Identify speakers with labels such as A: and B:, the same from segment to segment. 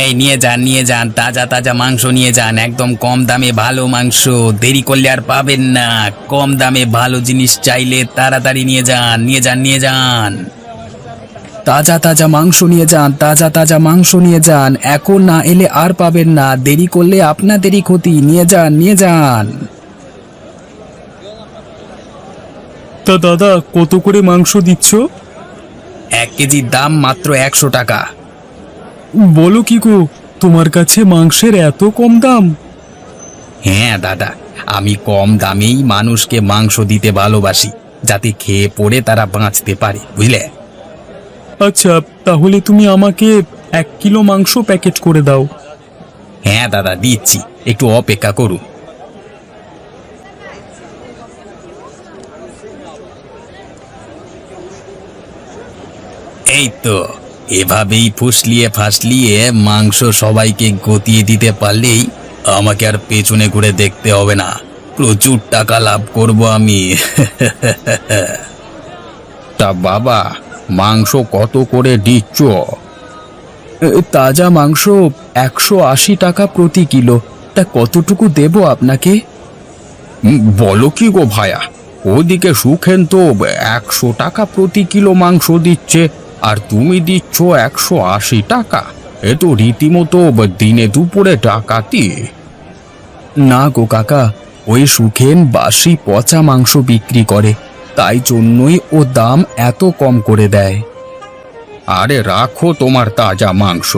A: এই নিয়ে যান তাজা তাজা মাংস নিয়ে যান, একদম কম দামে ভালো মাংস। দেরি করলে আর পাবেন না। কম দামে ভালো জিনিস চাইলে তাড়াতাড়ি নিয়ে যান। তাজা তাজা মাংস নিয়ে যান, তাজা তাজা মাংস নিয়ে যান। এখন না এলে আর পাবেন না। দেরি করলে আপনাদেরই ক্ষতি। নিয়ে যান।
B: তা দাদা, কত করে মাংস দিচ্ছ?
A: 1 কেজির দাম মাত্র 100 টাকা।
B: বলো কি গো, তোমার কাছে মাংসের এত কম দাম?
A: হ্যাঁ দাদা, আমি কম দামেই মানুষকে মাংস দিতে ভালোবাসি, যাতে খেয়ে পড়ে তারা বাঁচতে পারে, বুঝলে?
B: আচ্ছা, তাহলে তুমি আমাকে 1 কিলো মাংস প্যাকেট করে দাও।
A: হ্যাঁ দাদা, দিচ্ছি, একটু অপেক্ষা করুন। এই তো, এভাবেই ফাসলিয়ে মাংস সবাইকে গতিয়ে দিতে পারলেই আমাকে আর পেছনে ঘুরে দেখতে হবে না। প্রচুর টাকা লাভ করব আমি। তা বাবা, মাংস কত করে দিচ্ছ?
B: তাজা মাংস 180 টাকা প্রতি কিলো। তা কতটুকু দেব আপনাকে?
A: বলো কি গো ভায়া, ওদিকে সুখেন তো 100 টাকা প্রতি কিলো মাংস দিচ্ছে, আর তুমি দিচ্ছ 180 টাকা। এ তো রীতিমতো দিনে দুপুরে ডাকাতি।
B: না গো কাকা, ওই সুখেন বাসি পচা মাংস বিক্রি করে, তাই জন্যই ও দাম এত কম করে দেয়।
A: আরে রাখো তোমার তাজা মাংস।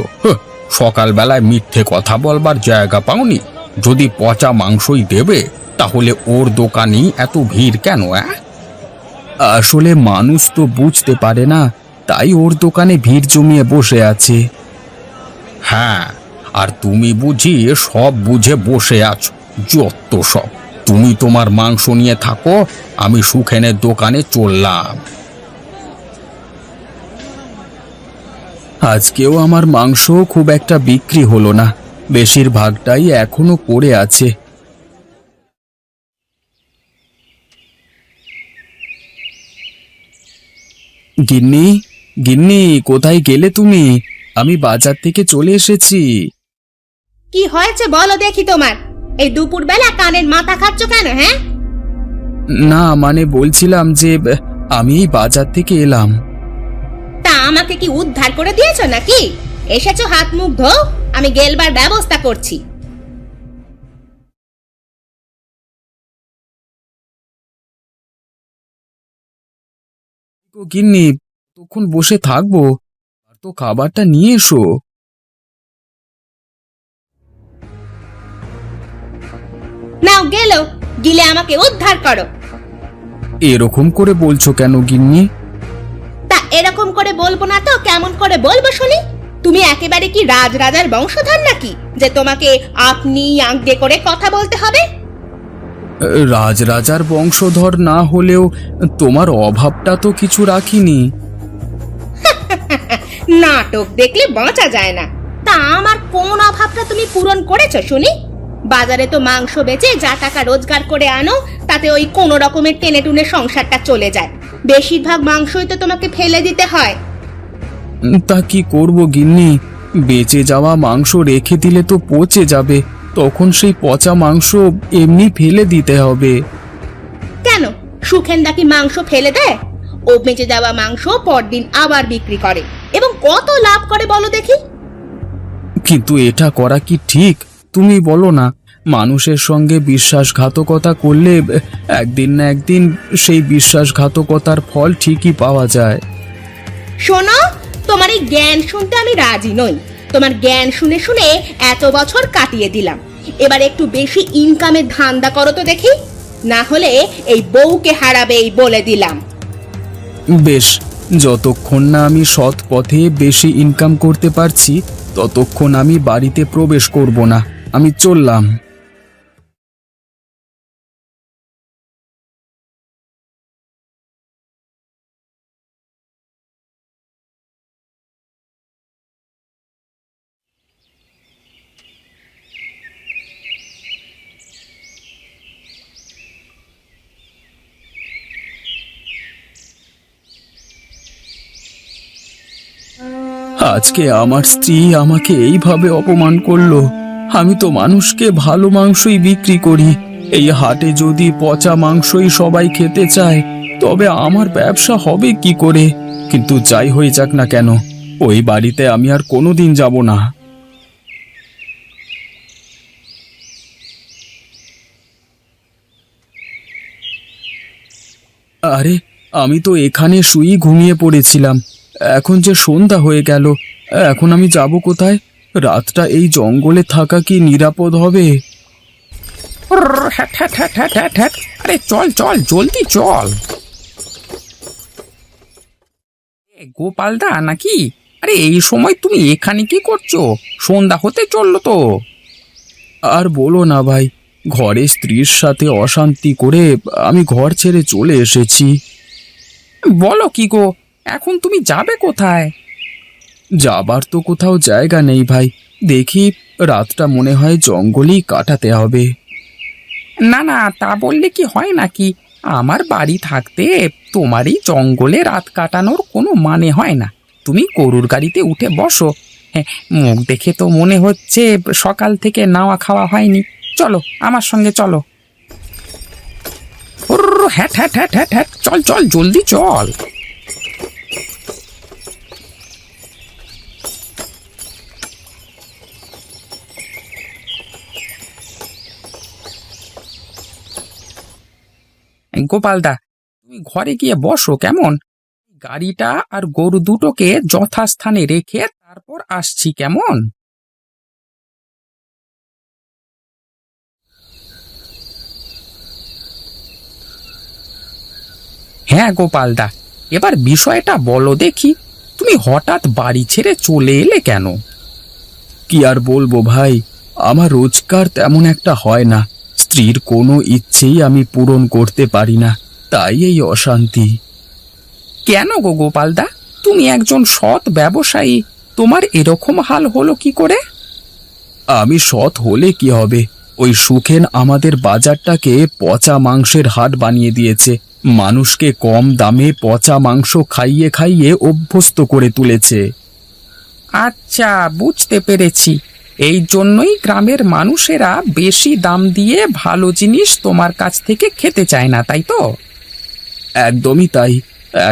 A: সকালবেলায় মিথ্যে কথা বলবার জায়গা পাওনি? যদি পচা মাংসই দেবে, তাহলে ওর দোকানেই এত ভিড় কেন?
B: আসলে মানুষ তো বুঝতে পারে না, তাই ওর দোকানে ভিড় জমিয়ে বসে আছে।
A: হ্যাঁ, আর তুমি বুঝি সব বুঝে বসে আছো। যত সব। তুমি তোমার মাংস নিয়ে থাকো, আমি সুখেনের দোকানে চললাম।
B: আজকেও আমার মাংস খুব একটা বিক্রি হলো না, বেশিরভাগটাই এখনো পড়ে আছে। গিন্নি, গিন্নি, কোথায় গেলে তুমি? আমি বাজার থেকে চলে এসেছি।
C: কি হয়েছে বলো দেখি তোমার? এই দুপুরবেলা কানের মাথা খাচ্ছ কেন, হ্যাঁ?
B: না, মানে বলছিলাম যে আমি এই বাজার থেকে এলাম।
C: তা আমাকে কি উদ্ধার করে দিয়েছো নাকি? এসেছো হাত মুখ ধো, আমি গেলবার ব্যবস্থা করছি।
B: গিন্নি, তখন বসে থাকবো? আর তো খাবারটা নিয়ে এসো।
C: নাও গেলো, গিলে আমাকে উদ্ধার করো।
B: এরকম করে বলছো কেন গিন্নি?
C: তা এরকম করে বলবো না তো কেমন করে বলবো শুনি? তুমি একেবারে কি রাজার বংশধর নাকি, যে তোমাকে আপনি আজ্ঞে করে কথা বলতে হবে?
B: রাজার বংশধর না হলেও তোমার অভাবটা তো কিছু রাখিনি।
C: নাটক দেখলে বাঁচা যায় না। তা আমার কোন অভাবটা তুমি পূরণ করেছো শুনি? বাজারে তো মাংস বেচে যা টাকা রোজগার করে আনো, তাতে ওই কোনো রকমের টেনে টুনে সংসারটা চলে যায়। বেশিরভাগ মাংসই তো তোমাকে ফেলে দিতে হয়।
B: তা কি করব গিন্নি, বেঁচে যাওয়া মাংস রেখে দিলে তো পচে যাবে, তখন সেই পচা মাংস এমনি ফেলে দিতে হবে।
C: কেন, সুখেন্দা কি মাংস ফেলে দেয়? ও বেঁচে যাওয়া মাংস পরদিন আবার বিক্রি করে এবং কত লাভ করে বলো দেখি।
B: কিন্তু এটা করা কি ঠিক? তুমি বলো না, মানুষের সঙ্গে বিশ্বাসঘাতকতা করলে একদিন না একদিন সেই বিশ্বাসঘাতকতার ফল ঠিকই পাওয়া যায়।
C: শোনো, তোমার এই জ্ঞান শুনতে আমি রাজি নই। তোমার জ্ঞান শুনে শুনে এত বছর কাটিয়ে দিলাম। এবার একটু বেশি ইনকামের ধান্দা করো তো দেখি, না হলে এই বউকে হারাবে এই বলে দিলাম।
B: বেশ, যতক্ষণ না আমি সৎ পথে বেশি ইনকাম করতে পারছি, ততক্ষণ আমি বাড়িতে প্রবেশ করব না। আমি চললাম। আজকে আমার স্ত্রী আমাকে এইভাবে অপমান করলো। আমি তো মানুষকে ভালো মাংসই বিক্রি করি। এই হাটে যদি পচা মাংসই সবাই খেতে চায় তবে আমার ব্যবসা হবে কি করে? কিন্তু যাই হয়ে যাক না কেন, ওই বাড়িতে আমি আর কোনোদিন যাব না। আরে, আমি তো এখানে শুয়েই ঘুমিয়ে পড়েছিলাম। এখন যে সন্ধ্যা হয়ে গেল, এখন আমি যাব কোথায়? রাতটা এই জঙ্গলে থাকা কি নিরাপদ হবে?
D: হ্যাট হ্যাট হ্যাট হ্যাট হ্যাট হ্যাট। আরে চল চল, জলদি চল। গোপালদা নাকি? আরে এই সময় তুমি এখানে কি করছো? সন্ধ্যা হতে চললো তো।
B: আর বলো না ভাই, ঘরে স্ত্রীর সাথে অশান্তি করে আমি ঘর ছেড়ে চলে এসেছি।
D: বলো কি গো, এখন তুমি যাবে কোথায়?
B: যাবার তো কোথাও জায়গা নেই ভাই। দেখি, রাতটা মনে হয় জঙ্গলেই কাটাতে হবে।
D: না না, তা বললে কি হয় নাকি? আমার বাড়ি থাকতে তোমারই জঙ্গলে রাত কাটানোর কোনো মানে হয় না। তুমি গরুর গাড়িতে উঠে বসো। হ্যাঁ, মুখ দেখে তো মনে হচ্ছে সকাল থেকে নাওয়া খাওয়া হয়নি। চলো আমার সঙ্গে চলো। হ্যাট হ্যাট হ্যাট হ্যাট হ্যাট, চল চল, জলদি চল। গোপালদা, তুমি ঘরে গিয়ে বসো কেমন? গাড়িটা আর গরু দুটোকে যথাস্থানে রেখে তারপর আসছি কেমন? হ্যাঁ গোপালদা, এবার বিষয়টা বলো দেখি। তুমি হঠাৎ বাড়ি ছেড়ে চলে এলে কেন?
B: কি আর বলবো ভাই, আমার রোজগার তেমন একটা হয় না। স্ত্রীর কোনো ইচ্ছেই আমি পূরণ করতে পারি না, তাই এই অশান্তি।
D: কেন গো গোপালদা, তুমি একজন সৎ ব্যবসায়ী, তোমার এরকম হাল হলো কি করে?
B: আমি সৎ হলে কি হবে? ওই সুখেন আমাদের বাজারটাকে পচা মাংসের হাট বানিয়ে দিয়েছে। মানুষকে কম দামে পচা মাংস খাইয়ে খাইয়ে অভ্যস্ত করে তুলেছে।
D: আচ্ছা, বুঝতে পেরেছি। এই জন্যই গ্রামের মানুষেরা বেশি দাম দিয়ে ভালো জিনিস তোমার কাছ থেকে খেতে চায় না, তাই তো?
B: একদমই তাই।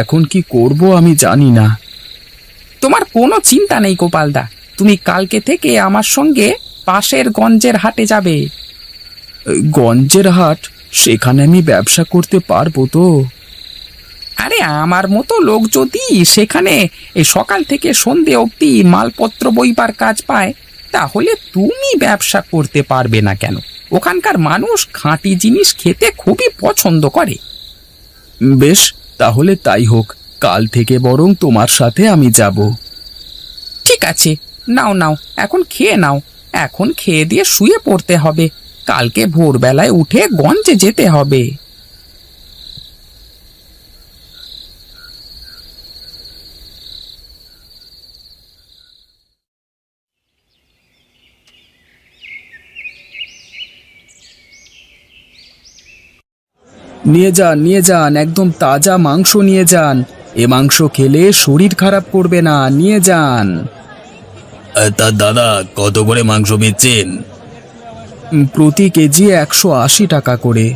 B: এখন কি করব আমি জানি না।
D: তোমার কোনো চিন্তা নেই গোপালদা, তুমি কালকে থেকে আমার সঙ্গে পাশের গঞ্জের হাটে যাবে।
B: গঞ্জের হাট? সেখানে আমি ব্যবসা করতে পারবো তো?
D: আরে আমার মতো লোক যদি সেখানে এই সকাল থেকে সন্ধে অবধি মালপত্র বইবার কাজ পায়, তাহলে তুমি ব্যবসা করতে পারবে না কেন? ওখানকার মানুষ খাঁটি জিনিস খেতে খুবই পছন্দ করে।
B: বেশ, তাহলে তাই হোক। কাল থেকে বরং তোমার সাথে আমি যাব।
D: ঠিক আছে, নাও নাও, এখন খেয়ে নাও। এখন খেয়ে দিয়ে শুয়ে পড়তে হবে। কালকে ভোরবেলায় উঠে গঞ্জে যেতে হবে।
B: নিয়ে যান, নিয়ে যান, একদম তাজা মাংস নিয়ে যান। এ মাংস খেলে শরীর খারাপ করবে না, নিয়ে যান।
A: তা দাদা, কত করে মাংস বেচছেন?
B: প্রতি কেজি 180 টাকা করে।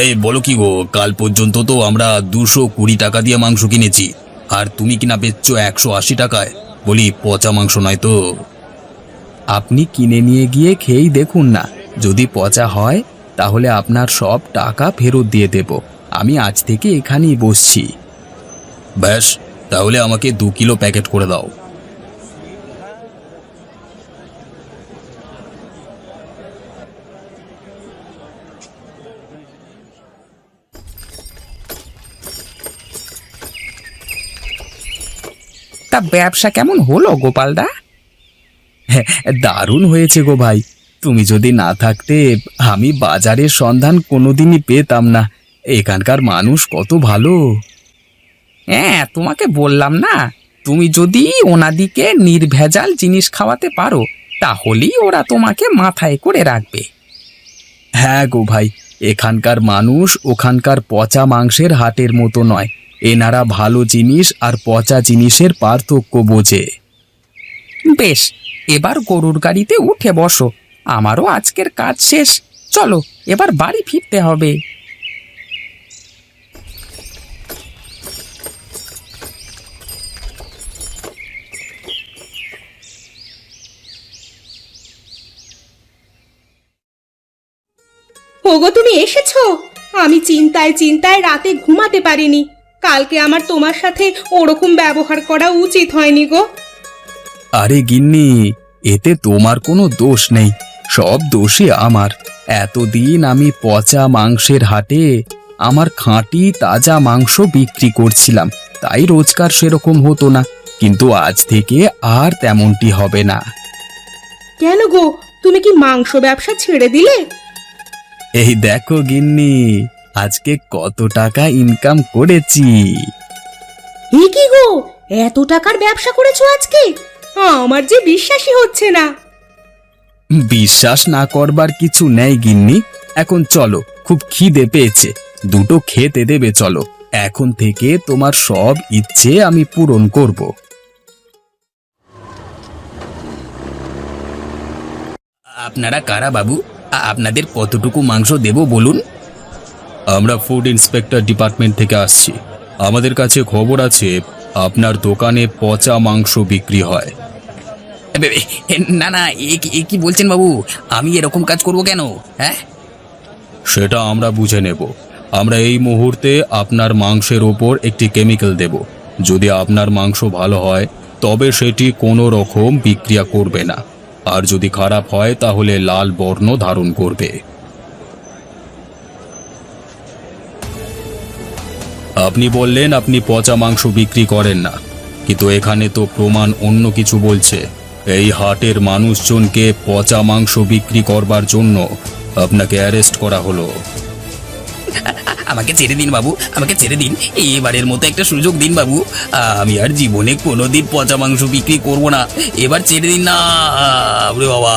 A: এই বলো কি গো, কাল পর্যন্ত তো আমরা 220 টাকা দিয়ে মাংস কিনেছি, আর তুমি কিনা বেচছো 180 টাকায়। বলি, পচা মাংস নয় তো?
B: আপনি কিনে নিয়ে গিয়ে খেয়েই দেখুন না, যদি পচা হয় তাহলে আপনার সব টাকা ফেরত দিয়ে দেব। আমি আজ থেকে এখানেই বসছি।
A: ব্যাস, তাহলে আমাকে 2 কিলো প্যাকেট করে দাও।
D: তা ব্যবসা কেমন হলো গোপালদা?
B: হ্যাঁ, দারুণ হয়েছে গো ভাই। তুমি যদি না থাকতে আমি বাজারের সন্ধান কোনোদিনই পেতাম না। এখানকার মানুষ কত ভালো।
D: হ্যাঁ, তোমাকে বললাম না, তুমি যদি ওনাদিকে নির্ভেজাল জিনিস খাওয়াতে পারো, তাহলেই ওরা তোমাকে মাথায় করে রাখবে।
B: হ্যাঁ গো ভাই, এখানকার মানুষ ওখানকার পচা মাংসের হাটের মতো নয়। এনারা ভালো জিনিস আর পচা জিনিসের পার্থক্য বোঝে।
D: বেশ, এবার গরুর গাড়িতে উঠে বসো। আমারও আজকের কাজ শেষ। চলো, এবার বাড়ি ফিরতে হবে।
C: ওগো তুমি এসেছো? আমি চিন্তায় চিন্তায় রাতে ঘুমাতে পারিনি। কালকে আমার তোমার সাথে ওরকম ব্যবহার করা উচিত হয়নি গো।
B: আরে গিন্নি, এতে তোমার কোনো দোষ নেই, সব দোষই আমার। এতদিন আমি পচা মাংসের হাটে আমার খাঁটি তাজা মাংস বিক্রি করছিলাম, তাই রোজগার সেরকম হতো না। কিন্তু আজ থেকে আর তেমনটি হবে না।
C: কেন গো, তুমি কি মাংস ব্যবসা ছেড়ে দিলে?
B: এই দেখো গিন্নি, আজকে কত টাকা ইনকাম করেছি।
C: এ কি গো, এত টাকার ব্যবসা করেছো আজকে? আমার যে বিশ্বাসই হচ্ছে না।
B: বিশ্বাস না করবার কিছু নেই গিন্নি। এখন চলো, খুব খিদে পেয়েছে, দুটো খেতে দেবে চলো। এখন থেকে তোমার সব ইচ্ছে আমি পূরণ করব।
A: আপনারা কারা বাবু? আপনাদের কতটুকু মাংস দেব বলুন?
B: আমরা ফুড ইন্সপেক্টর ডিপার্টমেন্ট থেকে আসছি। আমাদের কাছে খবর আছে আপনার দোকানে পচা মাংস বিক্রি হয়।
A: না না, এ কি বলছেন বাবু? আমি এরকম কাজ করব কেন? হ্যাঁ,
B: সেটা আমরা বুঝে নেব। আমরা এই মুহূর্তে আপনার মাংসের ওপর একটি কেমিক্যাল দেব। যদি আপনার মাংস ভালো হয় তবে সেটি কোনো রকম বিক্রিয়া করবে না, আর যদি খারাপ হয় তাহলে লাল বর্ণ ধারণ করবে। আপনি বললেন আপনি পচা মাংস বিক্রি করেন না, কিন্তু এখানে তো প্রমাণ অন্য কিছু বলছে। এই হাটের মানুষজনকে পচা মাংস বিক্রি করবার জন্য আপনাকে অ্যারেস্ট করা হলো।
A: আমাকে ছেড়ে দিন বাবু, আমাকে ছেড়ে দিন। এবারের মতো একটা সুযোগ দিন বাবু। আমি আর জীবনে কোনোদিন পচা মাংস বিক্রি করব না। এবার ছেড়ে দিন না। ওরে বাবা!